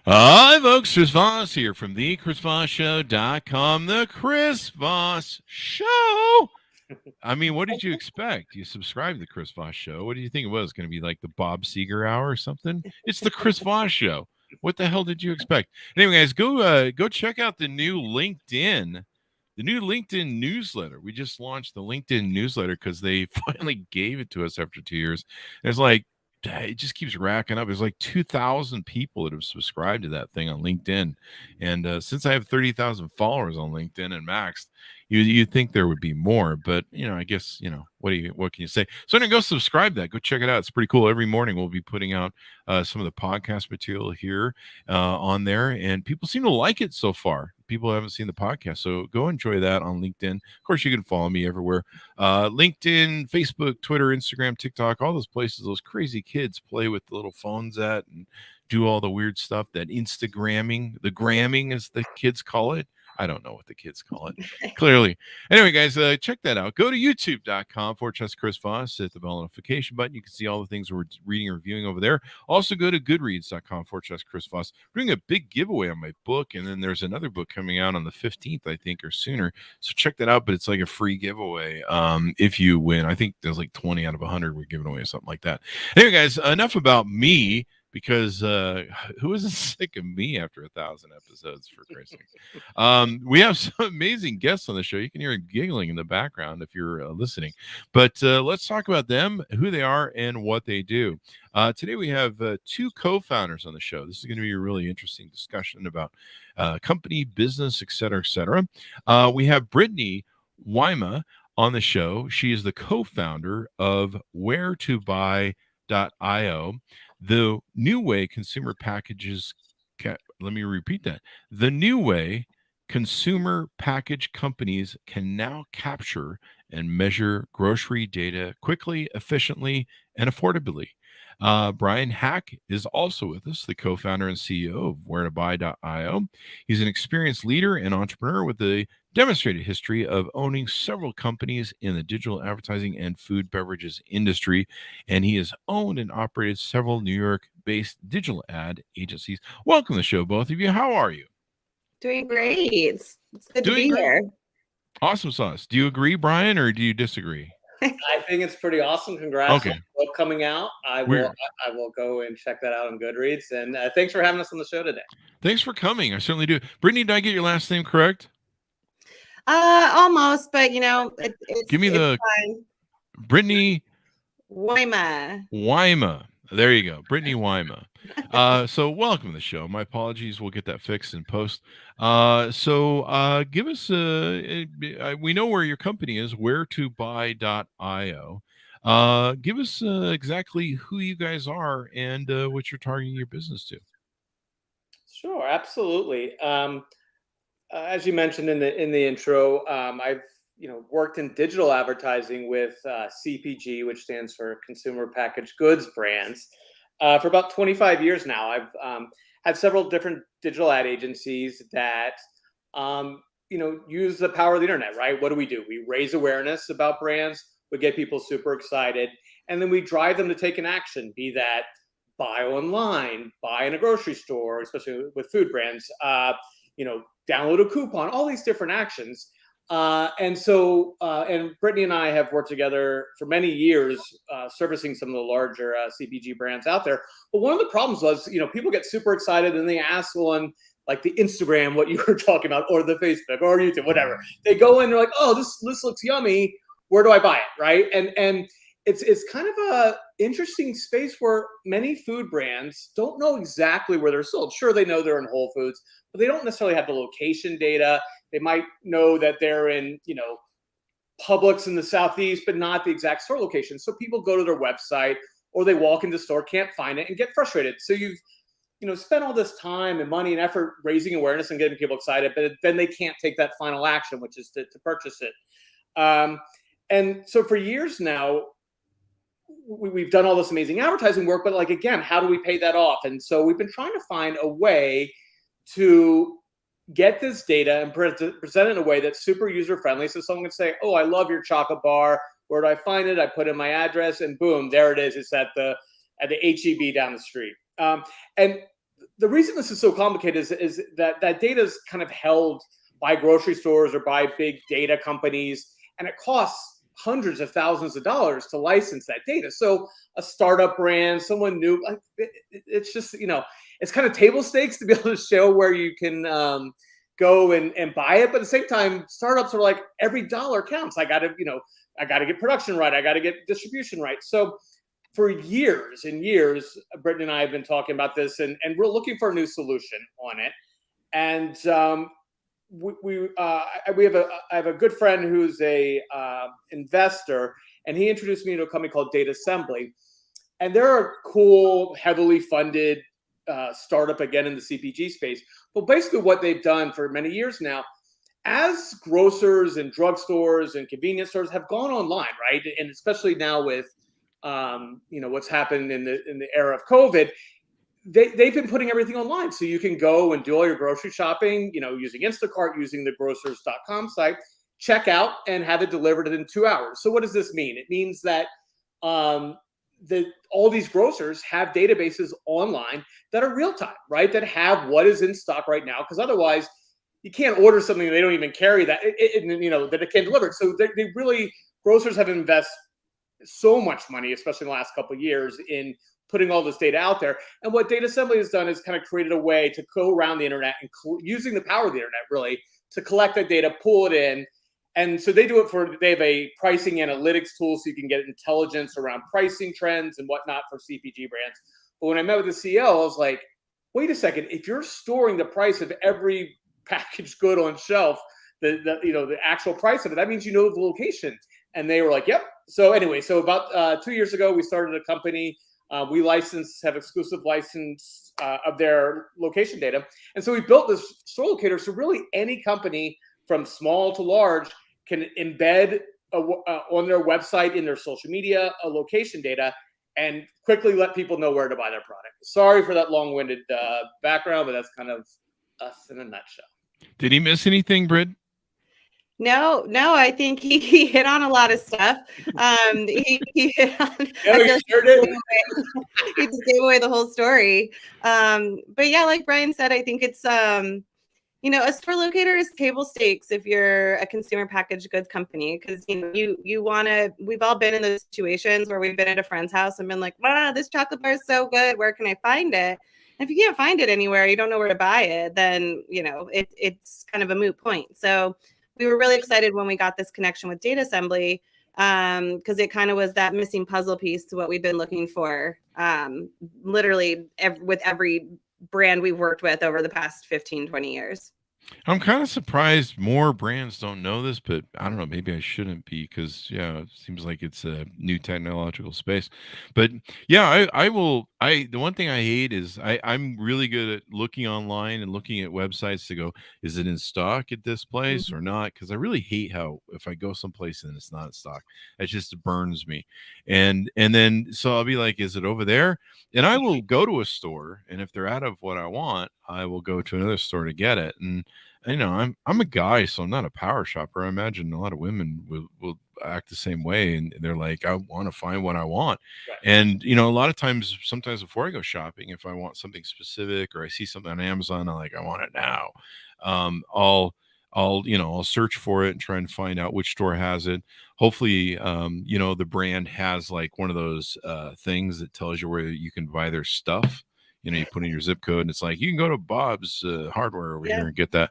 Hi, folks. Chris Voss here from the ChrisVossShow.com. The Chris Voss Show. I mean, what did you expect? You subscribed to the Chris Voss Show. What did you think it was? Going to be like the Bob Seger Hour or something? It's the Chris Voss Show. What the hell did you expect? Anyway, guys, go check out the new LinkedIn newsletter. We just launched the LinkedIn newsletter because they finally gave it to us after 2 years. And it's like, it just keeps racking up. There's like 2,000 people that have subscribed to that thing on LinkedIn. And since I have 30,000 followers on LinkedIn and maxed, you'd think there would be more, but I guess, what can you say? So go subscribe to that. Go check it out. It's pretty cool. Every morning we'll be putting out some of the podcast material here on there, and people seem to like it so far. People haven't seen the podcast, so go enjoy that on LinkedIn. Of course, you can follow me everywhere. LinkedIn, Facebook, Twitter, Instagram, TikTok, all those places those crazy kids play with the little phones at and do all the weird stuff, that Instagramming, the gramming as the kids call it. I don't know what the kids call it. Clearly. Anyway, guys, check that out. Go to youtube.com/Chris Voss. Hit the bell notification button. You can see all the things we're reading and reviewing over there. Also, go to goodreads.com/Chris Voss. We're doing a big giveaway on my book, and then there's another book coming out on the 15th, I think, or sooner. So check that out, but it's like a free giveaway if you win. I think there's like 20 out of 100 we're giving away or something like that. Anyway, guys, enough about me. Because who isn't sick of me after 1,000 episodes, for Christ's sake? We have some amazing guests on the show. You can hear it giggling in the background if you're listening. But let's talk about them, who they are, and what they do. Today we have two co-founders on the show. This is going to be a really interesting discussion about company, business, et cetera, et cetera. We have Britney Wyma on the show. She is the co-founder of where2buy.io. The new way consumer packages, let me repeat that. The new way consumer package companies can now capture and measure grocery data quickly, efficiently, and affordably. Brian Hack is also with us, the co-founder and CEO of where2buy.io. He's an experienced leader and entrepreneur with a demonstrated history of owning several companies in the digital advertising and food beverages industry, and he has owned and operated several New York-based digital ad agencies. Welcome to the show, both of you. How are you? Doing great. It's good to be great. here. Awesome sauce. Do you agree, Brian, or do you disagree? I think it's pretty awesome. Congrats on the book coming out. I will go and check that out on Goodreads. And thanks for having us on the show today. Thanks for coming. I certainly do. Brittany, did I get your last name correct? Almost, but it's give me the fine. Britney Wyma. There you go, Britney Wyma. So welcome to the show. My apologies. We'll get that fixed in post. So give us we know where your company is, where2buy.io. Give us exactly who you guys are and what you're targeting your business to. Sure, absolutely. As you mentioned in the intro, I've worked in digital advertising with CPG, which stands for Consumer Packaged Goods brands, for about 25 years now. I've had several different digital ad agencies that use the power of the internet. Right? What do? We raise awareness about brands. We get people super excited, and then we drive them to take an action. Be that buy online, buy in a grocery store, especially with food brands. Download a coupon, all these different actions. And Brittany and I have worked together for many years, servicing some of the larger CPG brands out there. But one of the problems was, people get super excited and they ask on like the Instagram, what you were talking about, or the Facebook or YouTube, whatever. They go in, they're like, oh, this looks yummy. Where do I buy it? Right. And it's kind of a interesting space where many food brands don't know exactly where they're sold. Sure, they know they're in Whole Foods, but they don't necessarily have the location data. They might know that they're in, Publix in the Southeast, but not the exact store location. So people go to their website or they walk into the store, can't find it, and get frustrated. So you've, spent all this time and money and effort raising awareness and getting people excited, but then they can't take that final action, which is to purchase it. And so for years now, we've done all this amazing advertising work, but again, how do we pay that off? And so we've been trying to find a way to get this data and present it in a way that's super user-friendly. So someone can say, oh, I love your chocolate bar. Where do I find it? I put in my address and boom, there it is. It's at the HEB down the street. And the reason this is so complicated is that data is kind of held by grocery stores or by big data companies, and it costs hundreds of thousands of dollars to license that data. So a startup brand, someone new, like it's just, it's kind of table stakes to be able to show where you can go and buy it. But at the same time, startups are like, every dollar counts. I got to get production right. I got to get distribution right. So for years and years, Brittany and I have been talking about this, and we're looking for a new solution on it. And I have a good friend who's a investor, and he introduced me to a company called Data Assembly. And they're a cool, heavily funded startup, again, in the CPG space. But basically what they've done for many years now, as grocers and drugstores and convenience stores have gone online, right? And especially now with what's happened in the era of COVID, they've been putting everything online. So you can go and do all your grocery shopping, using Instacart, using the grocers.com site, check out and have it delivered in 2 hours. So what does this mean? It means that all these grocers have databases online that are real time, right? That have what is in stock right now. Because otherwise you can't order something they don't even carry that it can deliver. So they really, grocers have invested so much money, especially in the last couple of years, in putting all this data out there. And what Data Assembly has done is kind of created a way to go around the internet and using the power of the internet, really, to collect that data, pull it in. And so they have a pricing analytics tool, so you can get intelligence around pricing trends and whatnot for CPG brands. But when I met with the CEO, I was like, wait a second, if you're storing the price of every packaged good on shelf, the actual price of it, that means you know the location. And they were like, yep. So anyway, about 2 years ago, we started a company. We have exclusive license of their location data. And so we built this store locator. So really any company from small to large can embed on their website, in their social media, a location data, and quickly let people know where to buy their product. Sorry for that long-winded background, but that's kind of us in a nutshell. Did he miss anything, Brit? No, I think he hit on a lot of stuff. He hit on. He sure did. He just gave away the whole story. But yeah, like Brian said, I think it's a store locator is table stakes if you're a consumer packaged goods company, because you want to. We've all been in those situations where we've been at a friend's house and been like, wow, this chocolate bar is so good. Where can I find it? And if you can't find it anywhere, you don't know where to buy it, then it's kind of a moot point. So we were really excited when we got this connection with Data Assembly, because it kind of was that missing puzzle piece to what we've been looking for, literally with every brand we've worked with over the past 15, 20 years. I'm kind of surprised more brands don't know this, but I don't know, maybe I shouldn't be, because it seems like it's a new technological space. But yeah, the one thing I hate is I'm really good at looking online and looking at websites to go, is it in stock at this place or not? Because I really hate how if I go someplace and it's not in stock, it just burns me. And then so I'll be like, is it over there? And I will go to a store, and if they're out of what I want, I will go to another store to get it. And I'm a guy, so I'm not a power shopper. I imagine a lot of women will act the same way, and they're like, I want to find what I want. Right. And a lot of times, sometimes before I go shopping, if I want something specific or I see something on Amazon, I'm like, I want it now. I'll search for it and try and find out which store has it. Hopefully, the brand has like one of those things that tells you where you can buy their stuff. You put in your zip code and it's like, you can go to Bob's Hardware over here and get that.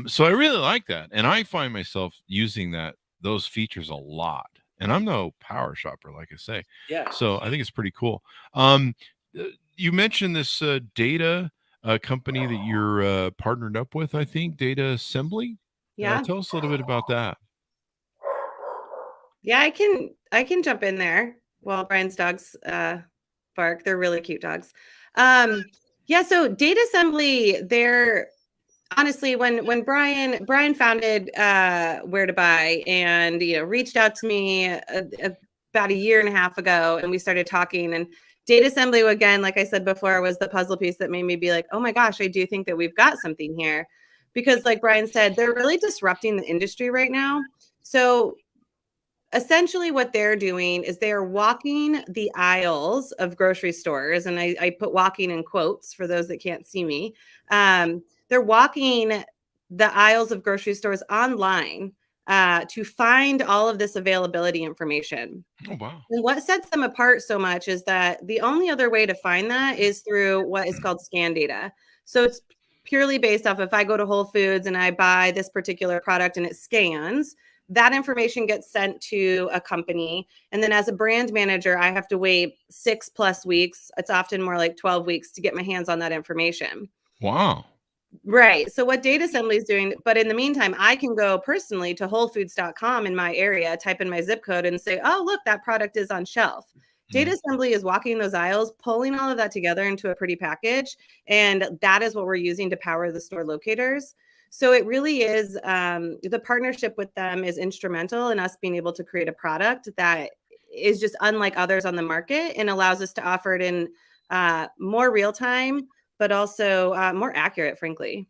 So I really like that. And I find myself using those features a lot. And I'm no power shopper, like I say. Yeah. So I think it's pretty cool. You mentioned this data company that you're partnered up with, I think, Data Assembly. Yeah. Tell us a little bit about that. Yeah, I can jump in there while Brian's dogs bark. They're really cute dogs. So Data Assembly, they're honestly, when Brian founded Where to Buy and reached out to me about a year and a half ago, and we started talking, and Data Assembly, again, like I said before, was the puzzle piece that made me be like, oh my gosh, I do think that we've got something here, because like Brian said, they're really disrupting the industry right now. So essentially what they're doing is they are walking the aisles of grocery stores. And I put walking in quotes for those that can't see me. They're walking the aisles of grocery stores online to find all of this availability information. Oh, wow. And what sets them apart so much is that the only other way to find that is through what is called scan data. So it's purely based off if I go to Whole Foods and I buy this particular product and it scans, that information gets sent to a company. And then as a brand manager, I have to wait 6+ weeks. It's often more like 12 weeks to get my hands on that information. Wow. Right. So what Data Assembly is doing, but in the meantime, I can go personally to wholefoods.com in my area, type in my zip code and say, oh, look, that product is on shelf. Data Assembly is walking those aisles, pulling all of that together into a pretty package. And that is what we're using to power the store locators. So it really is, the partnership with them is instrumental in us being able to create a product that is just unlike others on the market and allows us to offer it in more real time, but also more accurate, frankly.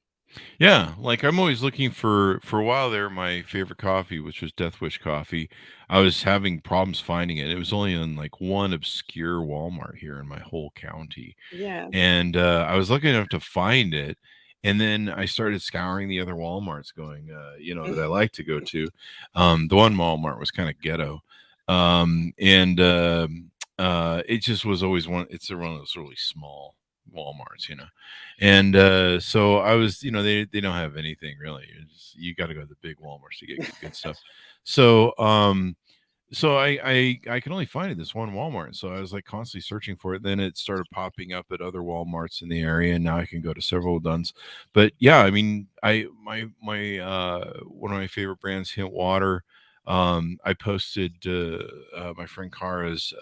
Yeah, like I'm always looking for a while there, my favorite coffee, which was Death Wish coffee. I was having problems finding it. It was only in like one obscure Walmart here in my whole county. Yeah. And I was lucky enough to find it. And then I started scouring the other Walmarts going, that I like to go to. The one Walmart was kind of ghetto. It just was always it's one of those really small Walmarts, and so I was, they don't have anything really. You got to go to the big Walmarts to get good stuff. So I can only find it this one Walmart, so I was like constantly searching for it. Then it started popping up at other Walmarts in the area, and now I can go to several duns. But yeah, I mean, my one of my favorite brands, Hint Water. I posted my friend Kara's.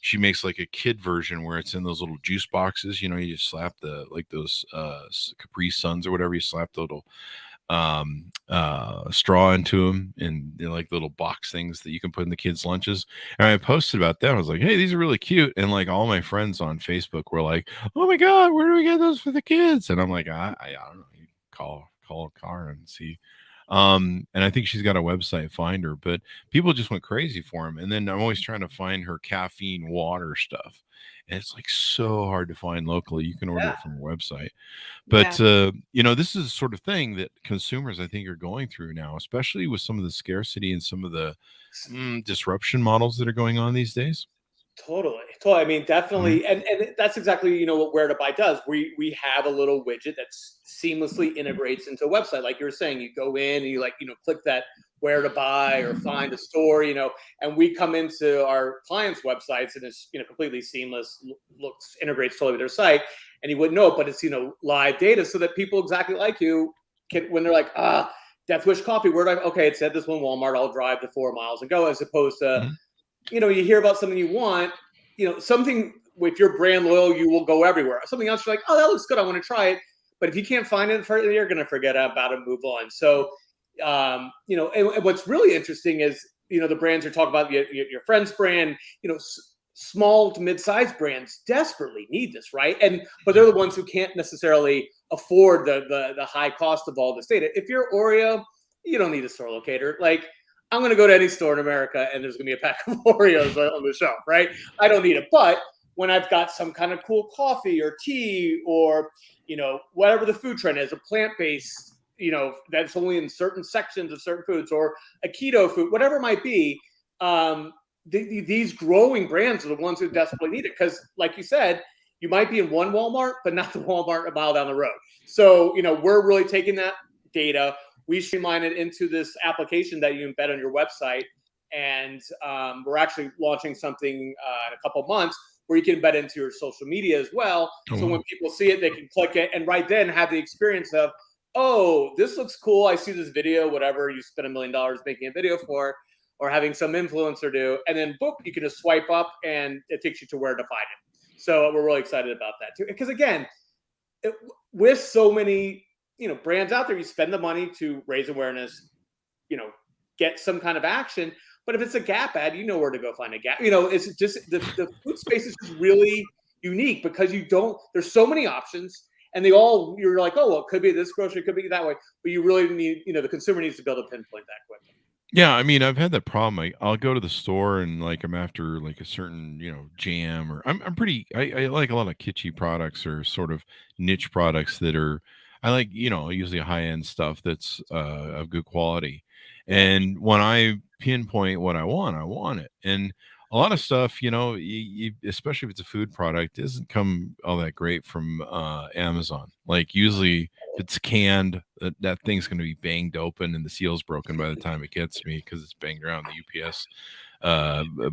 She makes like a kid version where it's in those little juice boxes. You just slap those Capri Suns or whatever. You slap the little straw into them, and they're like little box things that you can put in the kids' lunches. And I posted about them. I was like, hey, these are really cute. And like all my friends on Facebook were like, oh my God, where do we get those for the kids? And I'm like, I don't know. You call Kara and see. And I think she's got a website, find her, but people just went crazy for him. And then I'm always trying to find her caffeine water stuff. And it's like so hard to find locally. You can order it from a website. But, this is the sort of thing that consumers, I think, are going through now, especially with some of the scarcity and some of the disruption models that are going on these days. Totally. I mean, definitely. And that's exactly, what Where to Buy does. We have a little widget that seamlessly integrates into a website. Like you were saying, you go in and you click that Where to Buy or find a store, and we come into our clients' websites and it's, completely seamless, integrates totally with their site, and you wouldn't know it, but it's, live data so that people exactly like you when they're like, Death Wish coffee, okay, it said this one Walmart, I'll drive the 4 miles and go, as opposed to, you hear about something you want, something with your brand loyal, you will go everywhere. Something else, you're like, oh, that looks good, I want to try it. But if you can't find it, you're going to forget about it and move on. So, and what's really interesting is, the brands you're talking about, your friend's brand, small to mid-sized brands desperately need this, right? But they're the ones who can't necessarily afford the high cost of all this data. If you're Oreo, you don't need a store locator. Like, I'm going to go to any store in America and there's going to be a pack of Oreos on the shelf, right? I don't need it. But when I've got some kind of cool coffee or tea or, whatever the food trend is, a plant-based, that's only in certain sections of certain foods, or a keto food, whatever it might be, these growing brands are the ones who desperately need it. Because like you said, you might be in one Walmart, but not the Walmart a mile down the road. So, we're really taking that data. We streamline it into this application that you embed on your website. And we're actually launching something in a couple months where you can embed into your social media as well. So when people see it, they can click it and right then have the experience of, oh, this looks cool. I see this video, whatever you spend $1 million making a video for, or having some influencer do. And then boop, you can just swipe up and it takes you to where to find it. So we're really excited about that too. Because again, with so many brands out there, you spend the money to raise awareness, get some kind of action. But if it's a Gap ad, you know where to go find a Gap. It's just the food space is just really unique because there's so many options and you're like, oh, well, it could be this grocery, it could be that way. But you really need, the consumer needs to be able to pinpoint that quickly. Yeah, I mean, I've had that problem. I'll go to the store and like I'm after like a certain, jam or I'm pretty I like a lot of kitschy products or sort of niche products that are I like, usually high-end stuff that's of good quality. Yeah. And when I pinpoint what I want it. And a lot of stuff, especially if it's a food product, doesn't come all that great from Amazon. Like usually if it's canned, that thing's going to be banged open and the seal's broken by the time it gets me because it's banged around the UPS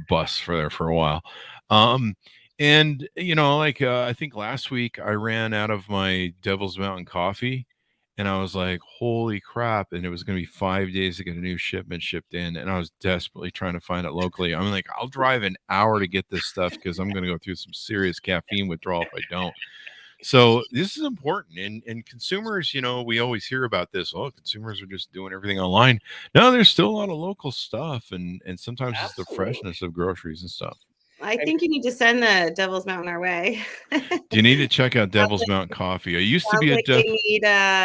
bus for a while. Um, and like I think last week I ran out of my Devil's Mountain coffee, and I was like, "Holy crap!" And it was going to be 5 days to get a new shipment shipped in, and I was desperately trying to find it locally. I'm like, "I'll drive an hour to get this stuff because I'm going to go through some serious caffeine withdrawal if I don't." So this is important, and consumers, we always hear about this. Oh, consumers are just doing everything online. No, there's still a lot of local stuff, and sometimes it's the Absolutely. freshness of groceries and stuff. I think you need to send the Devil's Mountain our way. Do you need to check out Devil's Mountain Coffee? I used to Sounds be a like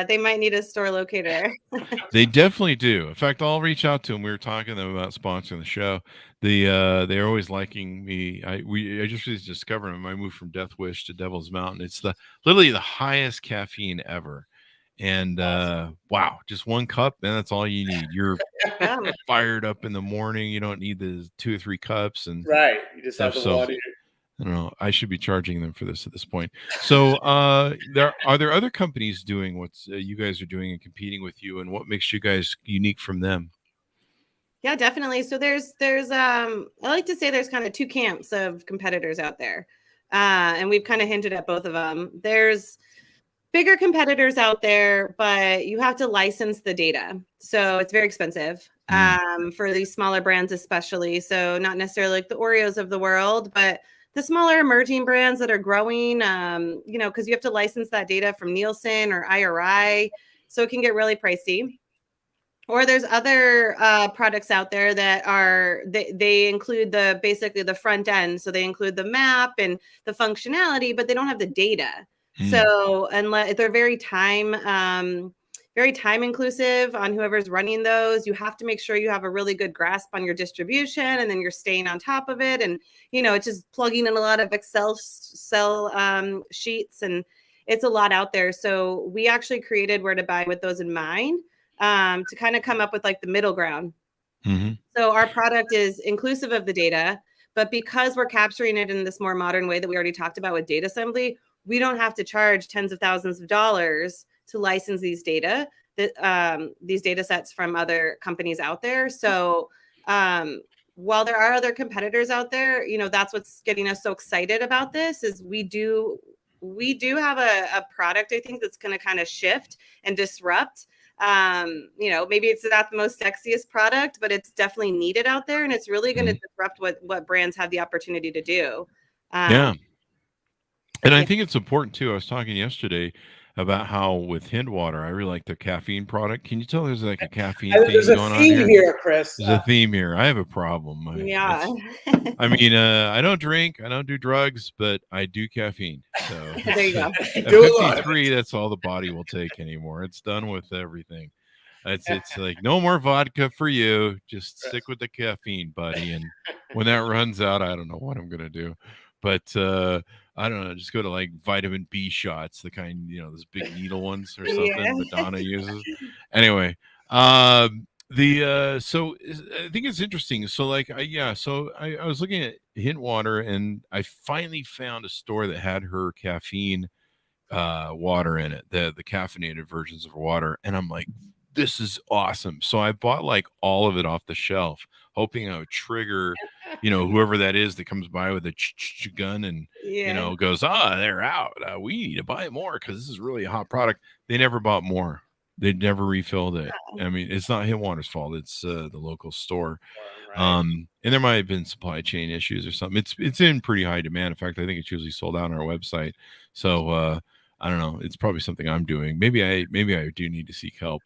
they might need a store locator. They definitely do. In fact, I'll reach out to them. We were talking to them about sponsoring the show. They're always liking me. I just discovered them. I moved from Death Wish to Devil's Mountain. It's literally the highest caffeine ever. And wow, just one cup, and that's all you need. You're fired up in the morning. You don't need the 2 or 3 cups and Right. You just have stuff. the So water. I don't know. I should be charging them for this at this point. So, are there other companies doing what you guys are doing and competing with you, and what makes you guys unique from them? Yeah, definitely. So there's I like to say there's kind of two camps of competitors out there. And we've kind of hinted at both of them. There's bigger competitors out there, but you have to license the data. So it's very expensive for these smaller brands, especially. So not necessarily like the Oreos of the world, but the smaller emerging brands that are growing, because you have to license that data from Nielsen or IRI. So it can get really pricey. Or there's other products out there that they include basically the front end. So they include the map and the functionality, but they don't have the data. So unless they're very time inclusive on whoever's running those, you have to make sure you have a really good grasp on your distribution, and then you're staying on top of it. And it's just plugging in a lot of Excel sheets, and it's a lot out there. So we actually created Where to Buy with those in mind, to kind of come up with like the middle ground. So our product is inclusive of the data, but because we're capturing it in this more modern way that we already talked about with data assembly, we don't have to charge tens of thousands of dollars to license these data sets from other companies out there. So while there are other competitors out there, that's what's getting us so excited about this is we do have a product, I think, that's going to kind of shift and disrupt. Maybe it's not the most sexiest product, but it's definitely needed out there, and it's really going to disrupt what brands have the opportunity to do. Yeah. And I think it's important too. I was talking yesterday about how with Hindwater, I really like their caffeine product. Can you tell there's like a caffeine theme There's a going on theme here, Chris. There's a theme here. I have a problem. I don't drink, I don't do drugs, but I do caffeine. So there you go. At 53, that's all the body will take anymore. It's done with everything. It's like no more vodka for you. Just stick with the caffeine, buddy. And when that runs out, I don't know what I'm gonna do. But I don't know, just go to like vitamin B shots, the kind, those big needle ones or something Madonna uses. Anyway, so I think it's interesting. So like, I was looking at Hintwater, and I finally found a store that had her caffeine water in it, the caffeinated versions of water. And I'm like, this is awesome. So I bought like all of it off the shelf, hoping I would trigger, whoever that is that comes by with a gun and, goes, they're out. We need to buy more because this is really a hot product. They never bought more. They never refilled it. I mean, it's not Hintwater's fault. It's the local store. Right. And there might have been supply chain issues or something. It's in pretty high demand. In fact, I think it's usually sold out on our website. So I don't know. It's probably something I'm doing. Maybe I do need to seek help.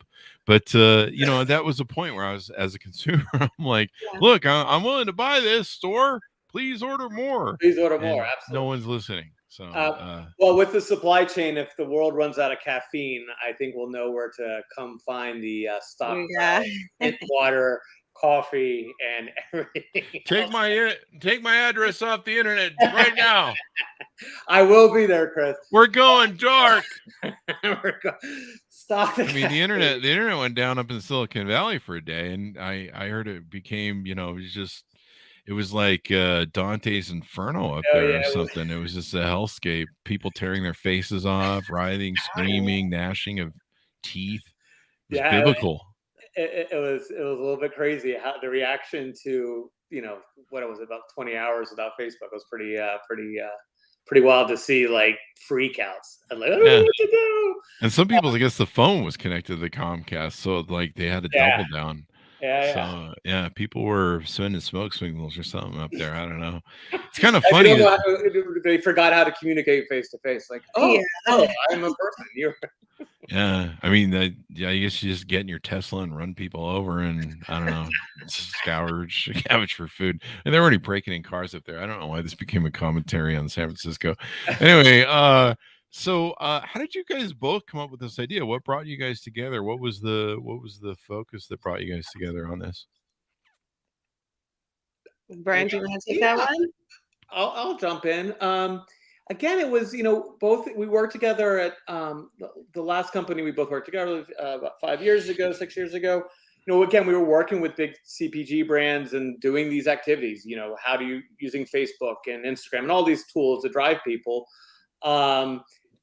But that was the point where I was, as a consumer, I'm like, look, I'm willing to buy this store. Please order more. Please order more. Absolutely. No one's listening. So well, with the supply chain, if the world runs out of caffeine, I think we'll know where to come find the stock. Water coffee, and everything. Take my address off the internet right now. I will be there, Chris. We're going dark. Stop. I mean, the internet went down up in Silicon Valley for a day, and I heard it became, it was like Dante's Inferno up there or something. It was just a hellscape. People tearing their faces off, writhing, screaming, gnashing of teeth. It was biblical. It was a little bit crazy how the reaction to what it was about 20 hours without Facebook was pretty wild to see, like freakouts and like I don't know what to do. And some people, I guess the phone was connected to the Comcast, so like they had to double down. So people were sending smoke signals or something up there. I don't know. It's kind of funny. They forgot how to communicate face to face. Like, I'm a person. Yeah, I mean, I guess you just get in your Tesla and run people over, and I don't know, scavenge for food. And they're already breaking in cars up there. I don't know why this became a commentary on San Francisco. Anyway, so how did you guys both come up with this idea? What brought you guys together? What was the focus that brought you guys together on this? Brian, do you want to take that one? I'll jump in. Again, it was, both we worked together at the last company we both worked together about 6 years ago. Again, we were working with big CPG brands and doing these activities, how do you using Facebook and Instagram and all these tools to drive people.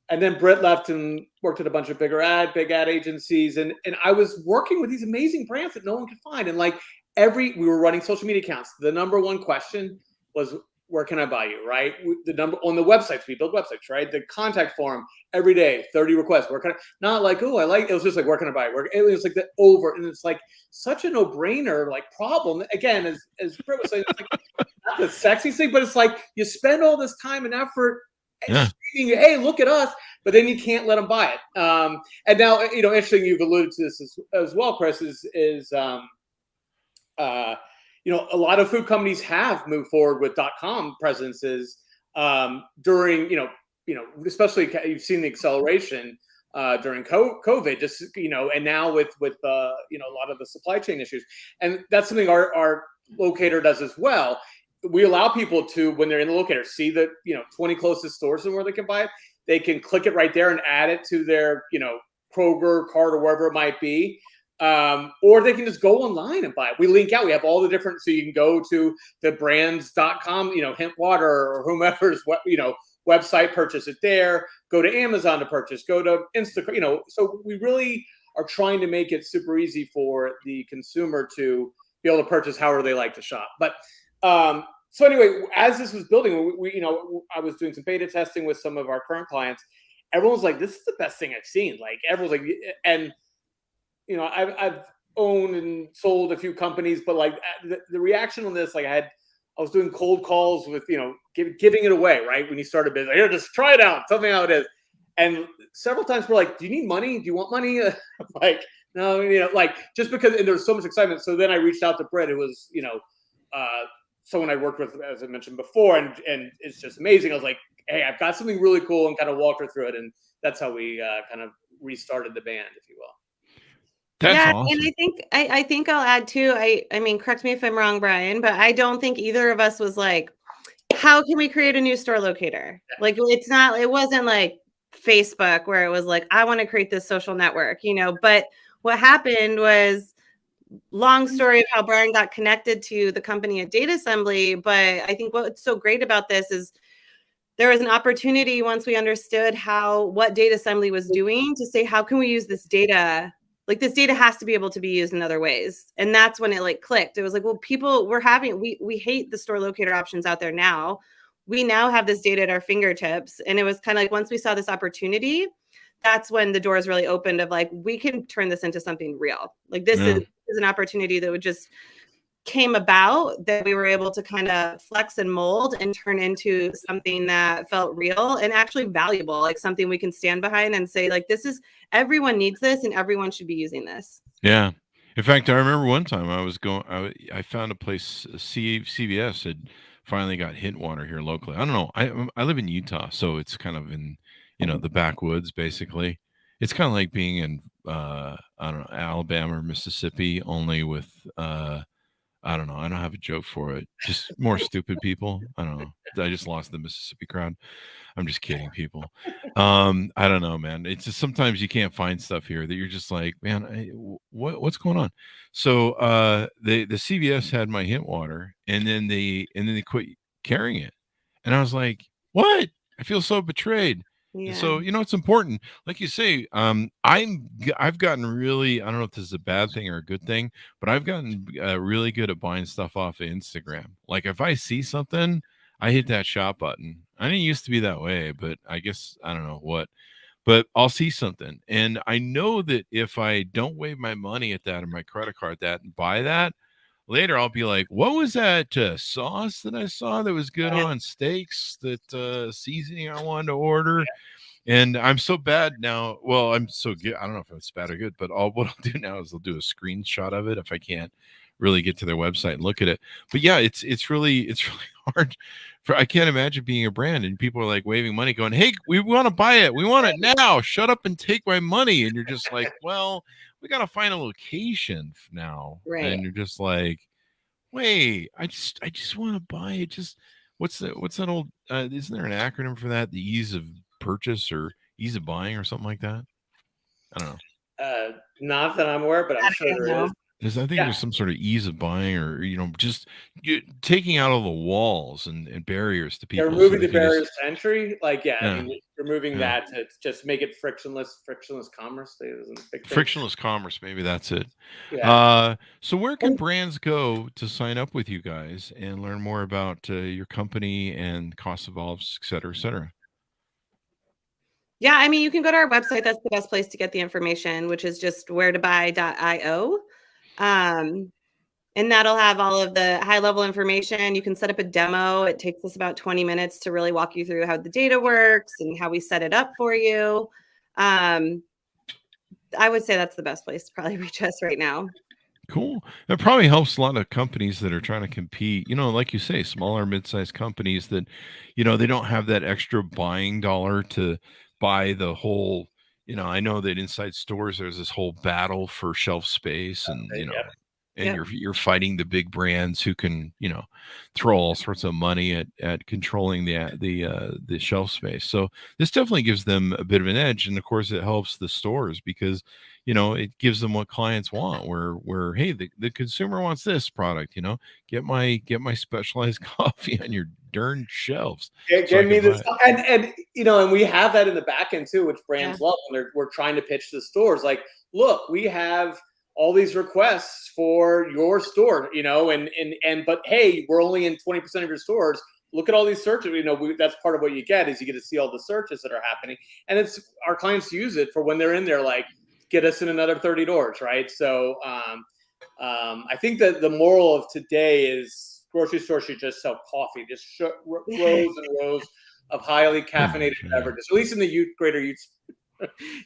And then Brit left and worked at a bunch of big ad agencies. And I was working with these amazing brands that no one could find. And like we were running social media accounts. The number one question was, where can I buy you, right? The number on the websites, we build websites, right? The contact form every day, 30 requests. Where can I, not like, it was just like, where can I buy it? It was like and it's like such a no-brainer, like problem. Again, as Brit was saying, it's like not the sexy thing, but it's like you spend all this time and effort screaming, hey, look at us, but then you can't let them buy it. And now, interesting, you've alluded to this as well, Chris, a lot of food companies have moved forward with .com presences during, especially you've seen the acceleration during COVID, just, and now with a lot of the supply chain issues. And that's something our locator does as well. We allow people to, when they're in the locator, see the, 20 closest stores and where they can buy it. They can click it right there and add it to their, Kroger cart or wherever it might be. Or they can just go online and buy it. We link out. We have all the different, so you can go to the brands.com, Hemp Water or whomever's, website, purchase it there, go to Amazon to purchase, go to Instagram, so we really are trying to make it super easy for the consumer to be able to purchase however they like to shop. But, so anyway, as this was building, I was doing some beta testing with some of our current clients. Everyone was like, this is the best thing I've seen. Like everyone's like, and I've owned and sold a few companies, but like the reaction on this, like I was doing cold calls with, giving it away, right? When you start a business, here, just try it out, tell me how it is. And several times we're like, do you need money? Do you want money? Like, no, like just because, and there was so much excitement. So then I reached out to Brit, who was, someone I worked with, as I mentioned before, and it's just amazing. I was like, hey, I've got something really cool, and kind of walked her through it. And that's how we kind of restarted the band, if you will. That's awesome. And I think I'll add too. I mean, correct me if I'm wrong, Brian, but I don't think either of us was like, how can we create a new store locator? Like it wasn't like Facebook where it was like, I want to create this social network, but what happened was, long story of how Brian got connected to the company at Data Assembly. But I think what's so great about this is there was an opportunity once we understood what Data Assembly was doing to say, how can we use this data? Like this data has to be able to be used in other ways. And that's when it like clicked. It was like, well, we hate the store locator options out there now. We now have this data at our fingertips. And it was kind of like, once we saw this opportunity, that's when the doors really opened of like, we can turn this into something real. Like this is an opportunity that would just came about that we were able to kind of flex and mold and turn into something that felt real and actually valuable, like something we can stand behind and say, like, everyone needs this and everyone should be using this. Yeah. In fact, I remember one time I found a place, CVS had finally got hint water here locally. I don't know. I live in Utah, so it's kind of in, the backwoods, basically. It's kind of like being in, I don't know, Alabama or Mississippi, only with, I don't know. I don't have a joke for it. Just more stupid people. I don't know. I just lost the Mississippi crowd. I'm just kidding, people. I don't know, man. It's just sometimes you can't find stuff here that you're just like, man, what's going on? So the CVS had my hint water, and then they quit carrying it, and I was like, what? I feel so betrayed. And Yeah. so it's important, like you say. I've gotten really, I don't know if this is a bad thing or a good thing, but I've gotten really good at buying stuff off of Instagram. Like if I see something, I hit that shop button. I didn't used to be that way, but I guess I don't know what. But I'll see something, and I know that if I don't wave my money at that or my credit card at that and buy that, later I'll be like, what was that sauce that I saw that was good Yeah. on steaks, that seasoning I wanted to order? And I'm so bad now. Well, I'm so good. I don't know if it's bad or good, but what I'll do now is I'll do a screenshot of it if I can't really get to their website and look at it. But yeah, it's really hard. I can't imagine being a brand and people are like waving money, going, "Hey, we want to buy it. We want it now. Shut up and take my money." And you're just like, "Well, we got to find a location now." Right. And you're just like, "Wait, I just want to buy it. Just what's that old? Isn't there an acronym for that? The ease of purchase or ease of buying or something like that? I don't know. Not that I'm aware, but I'm sure there is. I think there's some sort of ease of buying, or just taking out all the walls and barriers to people. They're removing the barriers to entry. Like, I mean, removing that to just make it frictionless commerce. Frictionless commerce, maybe that's it. Yeah. So where can brands go to sign up with you guys and learn more about your company and cost evolves, et cetera, et cetera? Yeah, I mean, you can go to our website. That's the best place to get the information, which is just wheretobuy.io. And that'll have all of the high level information. You can set up a demo. It takes us about 20 minutes to really walk you through how the data works and how we set it up for you. I would say that's the best place to probably reach us right now. Cool. That probably helps a lot of companies that are trying to compete, like you say, smaller, mid-sized companies that, they don't have that extra buying dollar to buy the whole, I know that inside stores, there's this whole battle for shelf space and, you're fighting the big brands who can, throw all sorts of money at controlling the shelf space. So this definitely gives them a bit of an edge. And of course it helps the stores because, it gives them what clients want where, hey, the consumer wants this product, get my specialized coffee on your darn shelves. Give me this. And we have that in the back end too, which brands love when we're trying to pitch to stores. Like, look, we have all these requests for your store, but hey, we're only in 20% of your stores. Look at all these searches. That's part of what you get is you get to see all the searches that are happening. And it's our clients use it for when they're in there, like, get us in another 30 doors, right? So I think that the moral of today is grocery stores should just sell coffee, just rows and rows of highly caffeinated beverages, at least in the greater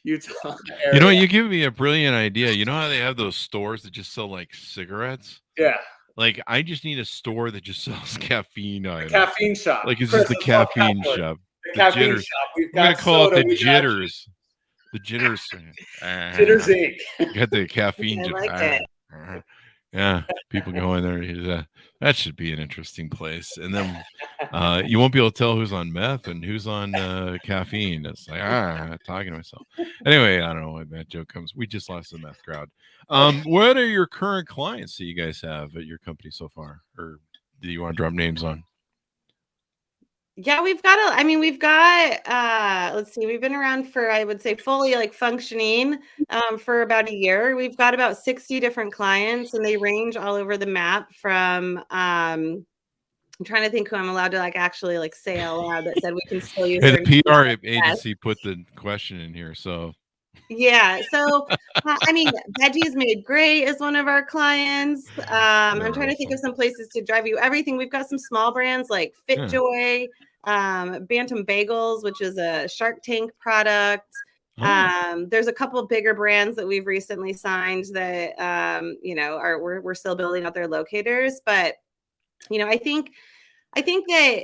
Utah area. You give me a brilliant idea. You know how they have those stores that just sell like cigarettes? Yeah. Like I just need a store that just sells caffeine items. Caffeine shop. Like it's just the caffeine shop. The caffeine shop. We're gonna call it the jitters. The jitters. Jitters Inc. Got the caffeine. I like it. Yeah, people go in there. That should be an interesting place. And then you won't be able to tell who's on meth and who's on caffeine. It's like, talking to myself. Anyway, I don't know when that joke comes. We just lost the meth crowd. What are your current clients that you guys have at your company so far? Or do you want to drop names on? Yeah, we've got, let's see, we've been around for, I would say fully like functioning for about a year. We've got about 60 different clients and they range all over the map from, I'm trying to think who I'm allowed to actually say out loud that said we can still use. Hey, the PR agency put the question in here, so. Yeah. So, Veggies Made Great is one of our clients. I'm trying to think of some places to drive you everything. We've got some small brands like FitJoy, Bantam Bagels, which is a Shark Tank product. There's a couple of bigger brands that we've recently signed that, we're still building out their locators. But, I think that,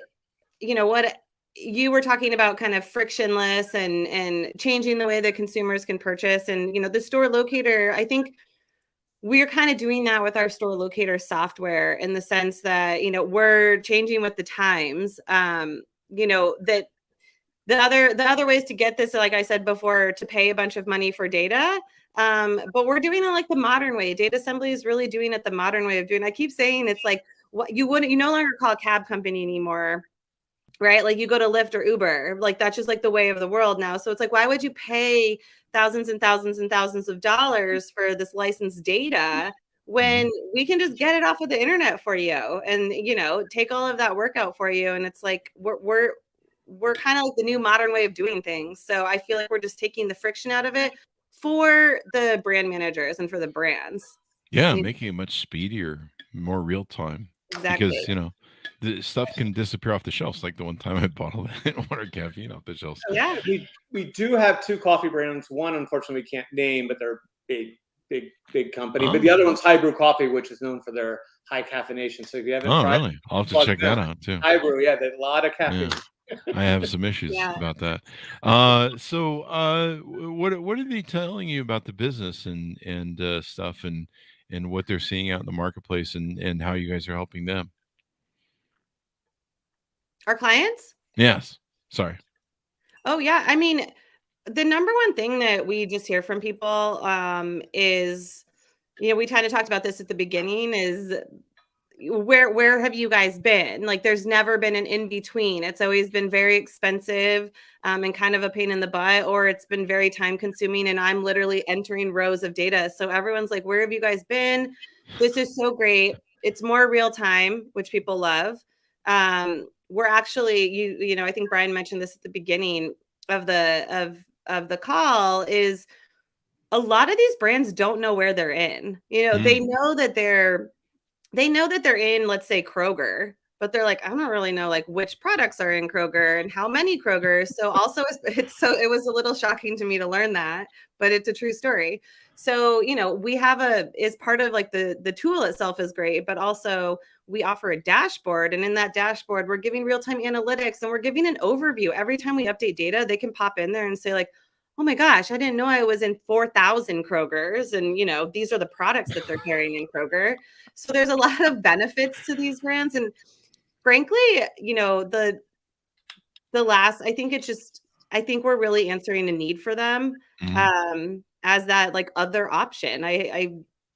what you were talking about kind of frictionless and changing the way that consumers can purchase and, the store locator, I think we're kind of doing that with our store locator software in the sense that, we're changing with the times. That the other ways to get this, like I said before, to pay a bunch of money for data. But we're doing it like the modern way. Data assembly is really doing it the modern way of doing it. I keep saying it's like what you no longer call a cab company anymore, right? Like you go to Lyft or Uber, like that's just like the way of the world now. So it's like, why would you pay thousands and thousands and thousands of dollars for this licensed data when we can just get it off of the internet for you and, take all of that work out for you? And it's like, we're kind of like the new modern way of doing things. So I feel like we're just taking the friction out of it for the brand managers and for the brands. Yeah, making it much speedier, more real time. Exactly. Because, the stuff can disappear off the shelves. Like the one time I bottled water caffeine off the shelves. Yeah. We do have 2 coffee brands. One, unfortunately, we can't name, but they're big company. But the other one's High Brew Coffee, which is known for their high caffeination. So if you haven't tried, really? I'll have to check that out too. High Brew, yeah, there's a lot of caffeine. Yeah. I have some issues about that. So what are they telling you about the business and stuff and what they're seeing out in the marketplace and how you guys are helping them? Our clients? Yes. Sorry. Oh yeah. I mean, the number one thing that we just hear from people is, we kind of talked about this at the beginning, is where have you guys been? Like there's never been an in between. It's always been very expensive and kind of a pain in the butt, or it's been very time consuming and I'm literally entering rows of data. So everyone's like, where have you guys been? This is so great. It's more real time, which people love. We're actually, I think Brian mentioned this at the beginning of the call, is a lot of these brands don't know where they're in. They know that they're in, let's say, Kroger, but they're like, I don't really know like which products are in Kroger and how many Krogers. So also it was a little shocking to me to learn that, but it's a true story. So, we have is part of like the tool itself is great, but also we offer a dashboard, and in that dashboard, we're giving real-time analytics and we're giving an overview. Every time we update data, they can pop in there and say like, oh my gosh, I didn't know I was in 4,000 Krogers. And, these are the products that they're carrying in Kroger. So there's a lot of benefits to these brands. And frankly, the last, I think we're really answering a need for them as that like other option. I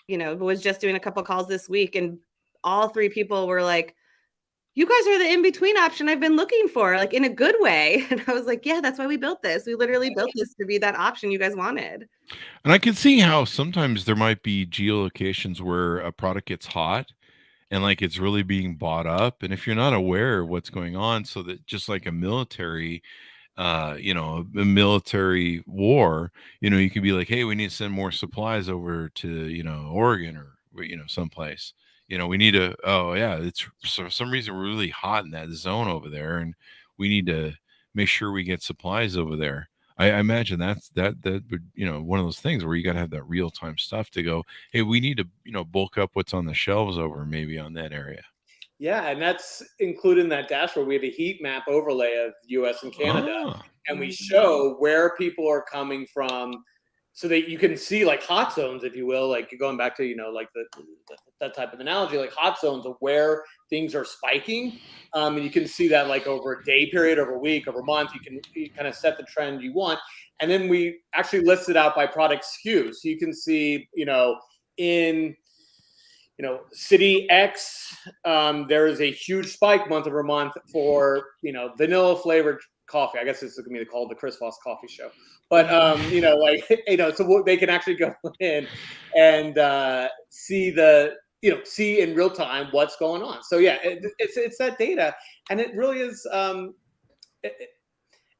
was just doing a couple calls this week and all 3 people were like, you guys are the in-between option I've been looking for, like in a good way. And I was like, yeah, that's why we built this. We literally built this to be that option you guys wanted. And I can see how sometimes there might be geolocations where a product gets hot and like it's really being bought up. And if you're not aware of what's going on, so that just like a military, a military war, you could be like, hey, we need to send more supplies over to, Oregon or, someplace. We need to, it's for some reason we're really hot in that zone over there and we need to make sure we get supplies over there. I imagine that would, one of those things where you got to have that real time stuff to go, hey, we need to, bulk up what's on the shelves over maybe on that area. Yeah. And that's included in that dashboard. We have a heat map overlay of US and Canada, and we show where people are coming from, so that you can see like hot zones, if you will, like you're going back to, like that type of analogy, like hot zones of where things are spiking. And you can see that like over a day period, over a week, over a month, you kind of set the trend you want. And then we actually list it out by product SKU. So you can see, in, city X, there is a huge spike month over month for, vanilla flavored coffee. I guess this is going to be called the Chris Voss Coffee Show. But so they can actually go in and see see in real time what's going on. So yeah, it's that data, and it really is.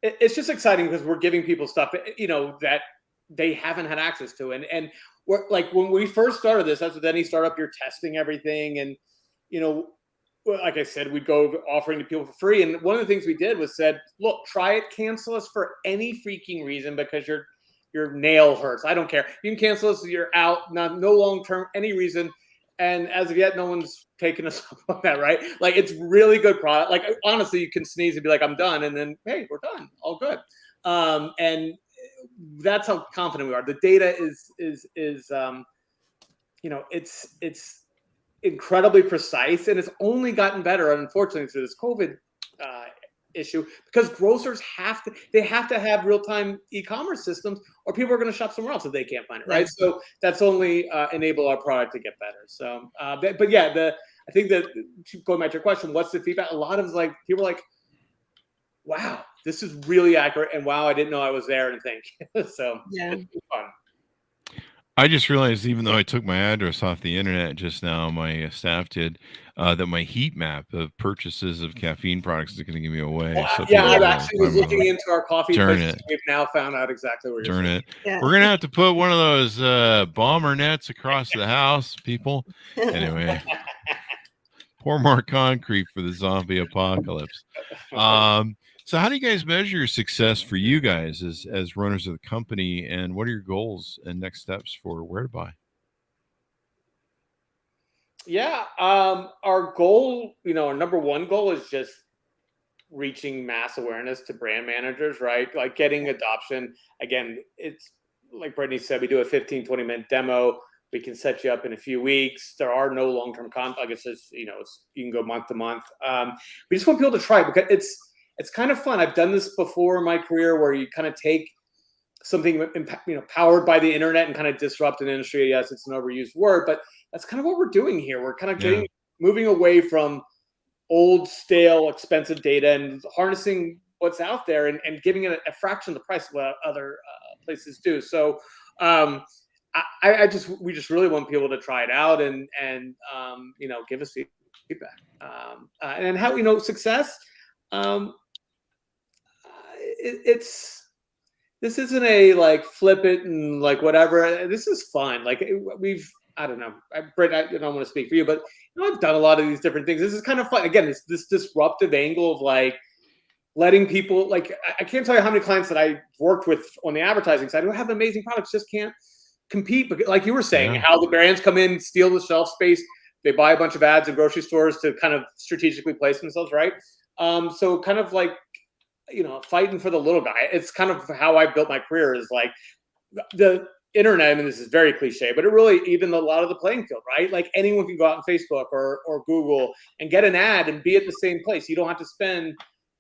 It's just exciting because we're giving people stuff that they haven't had access to, and we're like when we first started this, that's with any startup, you're testing everything, and like I said, we'd go offering to people for free. And one of the things we did was said, look, try it, cancel us for any freaking reason because your nail hurts. I don't care. You can cancel us, you're out, no long-term, any reason. And as of yet, no one's taken us up on that, right? Like it's really good product. Like honestly, you can sneeze and be like, I'm done. And then, hey, we're done. All good. And that's how confident we are. The data is it's incredibly precise, and it's only gotten better, unfortunately, through this COVID issue, because grocers have to have real-time e-commerce systems, or people are going to shop somewhere else if they can't find it, right? Yeah. So that's only enable our product to get better. So, but yeah, I think that, going back to your question, what's the feedback? A lot of people are like, wow, this is really accurate, and wow, I didn't know I was there, and thank you. So yeah, it's fun. I just realized, even though I took my address off the internet just now, my staff did, that my heat map of purchases of caffeine products is going to give me away. So Yeah, I actually was looking into our coffee places. We've now found out exactly where you're saying. Yeah. We're going to have to put one of those bomber nets across the house, people. Anyway, pour more concrete for the zombie apocalypse. So how do you guys measure your success for you guys as runners of the company, and what are your goals and next steps for Where to Buy? Yeah, our goal, our number one goal is just reaching mass awareness to brand managers, right? Like getting adoption. Again, it's like Brittany said, we do a 15, 20-minute demo. We can set you up in a few weeks. There are no long-term contracts. Like it's just, you can go month to month. We just want people to try it, because it's kind of fun. I've done this before in my career, where you kind of take something, powered by the internet, and kind of disrupt an industry. Yes, it's an overused word, but that's kind of what we're doing here. We're kind of moving away from old, stale, expensive data and harnessing what's out there and giving it a fraction of the price of what other places do. So we just really want people to try it out and give us feedback. And how, success, this isn't a like flip it and like whatever. This is fun. Like I don't know, Brit, I don't want to speak for you, but I've done a lot of these different things. This is kind of fun. Again, it's this disruptive angle of like letting people, like, I can't tell you how many clients that I worked with on the advertising side who have amazing products, just can't compete. But like you were saying, how the brands come in, steal the shelf space. They buy a bunch of ads in grocery stores to kind of strategically place themselves, right? So kind of like, fighting for the little guy. It's kind of how I built my career, is like the internet. I mean, this is very cliche, but it really evened a lot of the playing field, right? Like anyone can go out on Facebook or Google and get an ad and be at the same place. You don't have to spend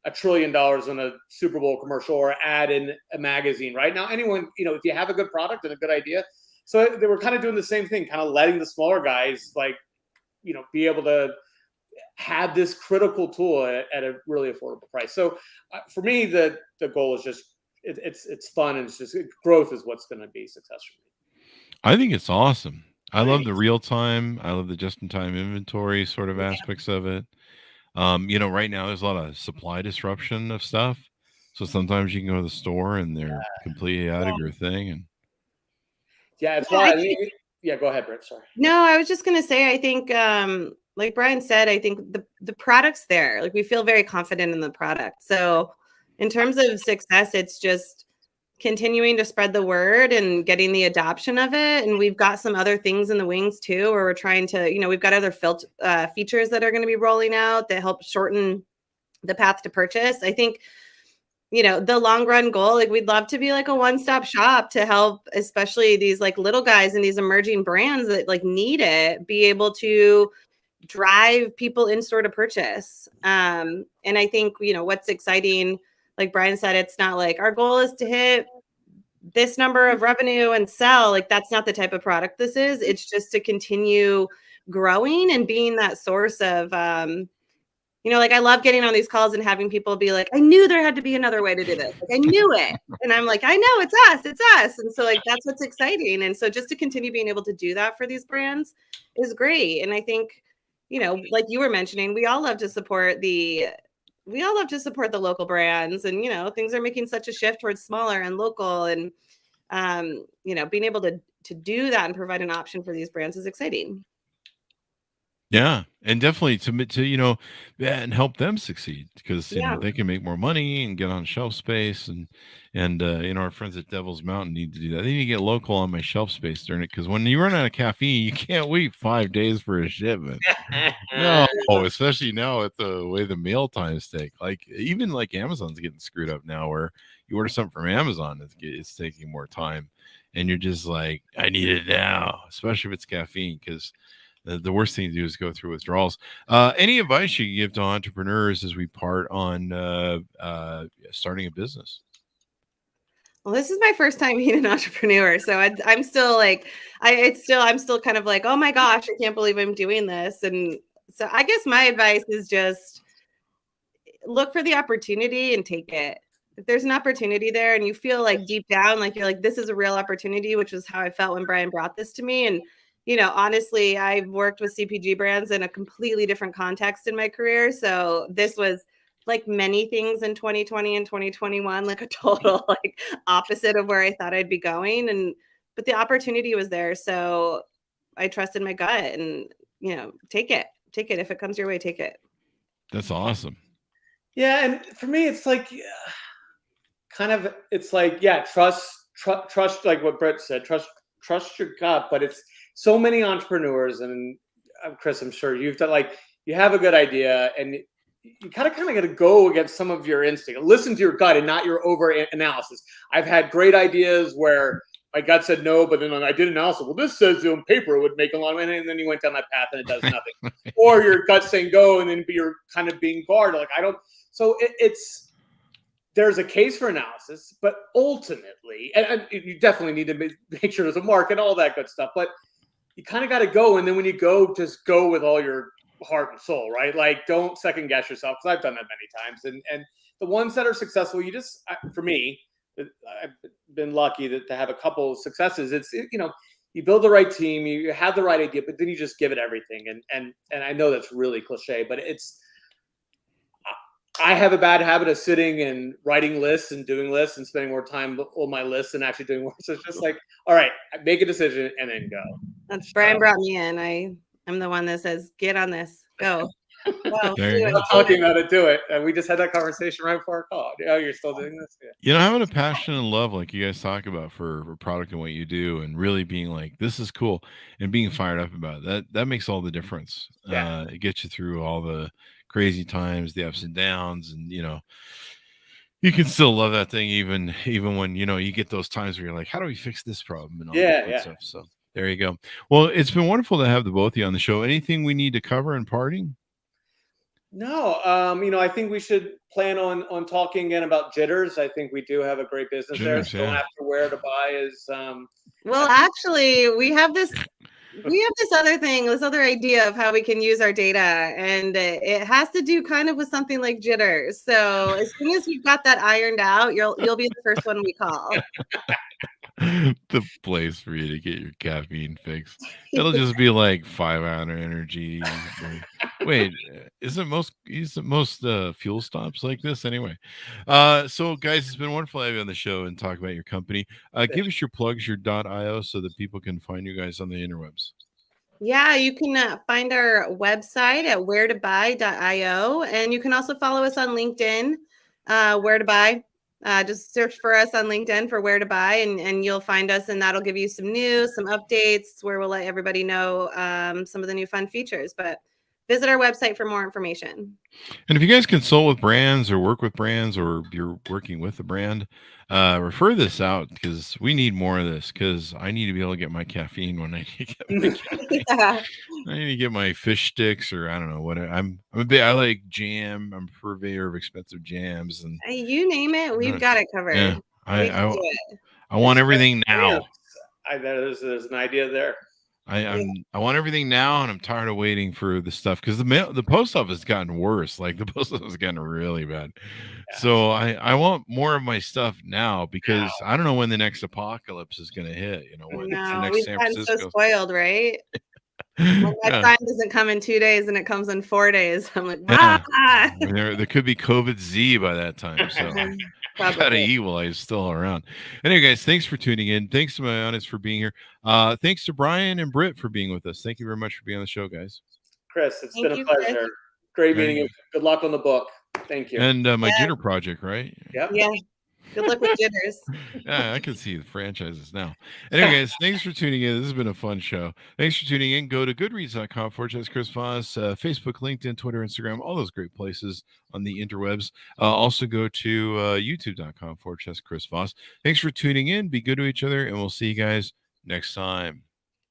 $1 trillion on a Super Bowl commercial or ad in a magazine. Right now, anyone, if you have a good product and a good idea. So they were kind of doing the same thing, kind of letting the smaller guys, like, be able to have this critical tool at a really affordable price. So for me, the goal is just, it's fun, and it's just growth is what's going to be success for me. I think it's awesome. I love the real time. I love the just-in-time inventory sort of aspects of it. Right now there's a lot of supply disruption of stuff. So sometimes you can go to the store and they're completely out of your thing. And it's why. Go ahead, Britt. Sorry. No, I was just going to say, I think, like Brian said, I think the product's there. Like we feel very confident in the product. So in terms of success, it's just continuing to spread the word and getting the adoption of it. And we've got some other things in the wings too, where we're trying to, we've got other features that are going to be rolling out that help shorten the path to purchase. I think, the long run goal, like we'd love to be like a one-stop shop to help, especially these like little guys and these emerging brands that like need it, be able to drive people in store to purchase. And I think, what's exciting, like Brian said, it's not like our goal is to hit this number of revenue and sell. Like that's not the type of product this is. It's just to continue growing and being that source of, like I love getting on these calls and having people be like, I knew there had to be another way to do this. Like I knew it. And I'm like, I know, it's us. And so like, that's what's exciting. And so just to continue being able to do that for these brands is great. And I think, like you were mentioning, we all love to support the local brands, and, things are making such a shift towards smaller and local, and, being able to do that and provide an option for these brands is exciting. Yeah, and definitely to and help them succeed because Yeah. they can make more money and get on shelf space and our friends at Devil's Mountain need to do that. They need to get local on my shelf space during it because when you run out of caffeine, you can't wait 5 days for a shipment. No, especially now with the way the mail times take. Like even like Amazon's getting screwed up now, where you order something from Amazon, it's taking more time, and you're just like, I need it now, especially if it's caffeine because the worst thing to do is go through withdrawals. Any advice you give to entrepreneurs as we part on starting a business? Well, this is my first time being an entrepreneur, so I'm still like, I'm still kind of like, oh my gosh, I can't believe I'm doing this. And so I guess my advice is just look for the opportunity and take it. If there's an opportunity there and you feel like deep down, like you're like, this is a real opportunity, which is how I felt when Brian brought this to me. And, honestly, I've worked with CPG brands in a completely different context in my career. So this was like many things in 2020 and 2021, like a total like opposite of where I thought I'd be going. But the opportunity was there. So I trusted my gut and, take it. Take it. If it comes your way, take it. That's awesome. Yeah, and for me, it's like trust, like what Brit said, trust your gut. But it's so many entrepreneurs, and Chris, I'm sure you've done, like, you have a good idea, and you kind of got to go against some of your instinct. Listen to your gut and not your over analysis. I've had great ideas where my gut said no, but then I did analysis. Well, this says on paper it would make a lot of money, and then you went down that path and it does nothing. Or your gut saying go, and then you're kind of being guarded. Like, I don't. So there's a case for analysis, but ultimately, and you definitely need to make sure there's a market, all that good stuff. But you kind of got to go, and then when you go, just go with all your heart and soul, right? Like, don't second guess yourself, because I've done that many times. And the ones that are successful, for me, I've been lucky to have a couple of successes. It's you build the right team, you have the right idea, but then you just give it everything. And I know that's really cliche, but I have a bad habit of sitting and writing lists and doing lists and spending more time on my lists and actually doing work. So it's just like, all right, make a decision and then go. That's Brian brought me in. I'm the one that says, get on this, go. I'm talking about it, do it. And we just had that conversation right before our call. Oh, you're still doing this? Yeah. Having a passion and love like you guys talk about for product and what you do, and really being like, this is cool, and being fired up about it, that makes all the difference. Yeah. It gets you through all the crazy times, the ups and downs, and you can still love that thing even when you get those times where you're like, how do we fix this problem and all that stuff. So there you go. Well, it's been wonderful to have the both of you on the show. Anything we need to cover in parting? No, I think we should plan on talking again about jitters. I think we do have a great business there. So after where to buy is well, actually, we have this other idea of how we can use our data, and it has to do kind of with something like jitters. So as soon as you've got that ironed out, you'll be the first one we call. The place for you to get your caffeine fix. It'll just be like 5-hour energy. Wait, isn't most fuel stops like this anyway? So guys, it's been wonderful to have you on the show and talk about your company. Give us your plugs, your .io, so that people can find you guys on the interwebs. Yeah, you can find our website at wheretobuy.io, and you can also follow us on LinkedIn, Where to Buy. Just search for us on LinkedIn for Where to Buy, and you'll find us, and that'll give you some news, some updates, where we'll let everybody know some of the new fun features. But visit our website for more information. And if you guys consult with brands or work with brands, or you're working with a brand, refer this out, because we need more of this, because I need to be able to get my caffeine when I need to get my caffeine. I need to get my fish sticks, or I don't know what I like jam. I'm a purveyor of expensive jams, and you name it, we've got it covered. Yeah, I want everything now. There's an idea there. I want everything now, and I'm tired of waiting for the stuff, because the post office has gotten worse. Like, the post office has gotten really bad. Yeah. So I want more of my stuff now, because I don't know when the next apocalypse is going to hit. When the next we've San gotten Francisco. So spoiled, right? When that sign doesn't come in 2 days and it comes in 4 days, I'm like, there could be COVID Z by that time. So gotta eat while I'm still around. Anyway, guys, thanks for tuning in. Thanks to my audience for being here. Thanks to Brian and Brit for being with us. Thank you very much for being on the show, guys. Chris, it's Thank been a you, Chris. pleasure. Great Thank meeting you. you. Good luck on the book. Thank you. And my Yeah. dinner project, right? Yep. Yeah. Good luck with jitters. Yeah, I can see the franchises now. Anyway, guys, thanks for tuning in. This has been a fun show. Thanks for tuning in. Go to goodreads.com/Chris Voss, Facebook, LinkedIn, Twitter, Instagram, all those great places on the interwebs. Also go to youtube.com/Chris Voss. Thanks for tuning in. Be good to each other, and we'll see you guys next time.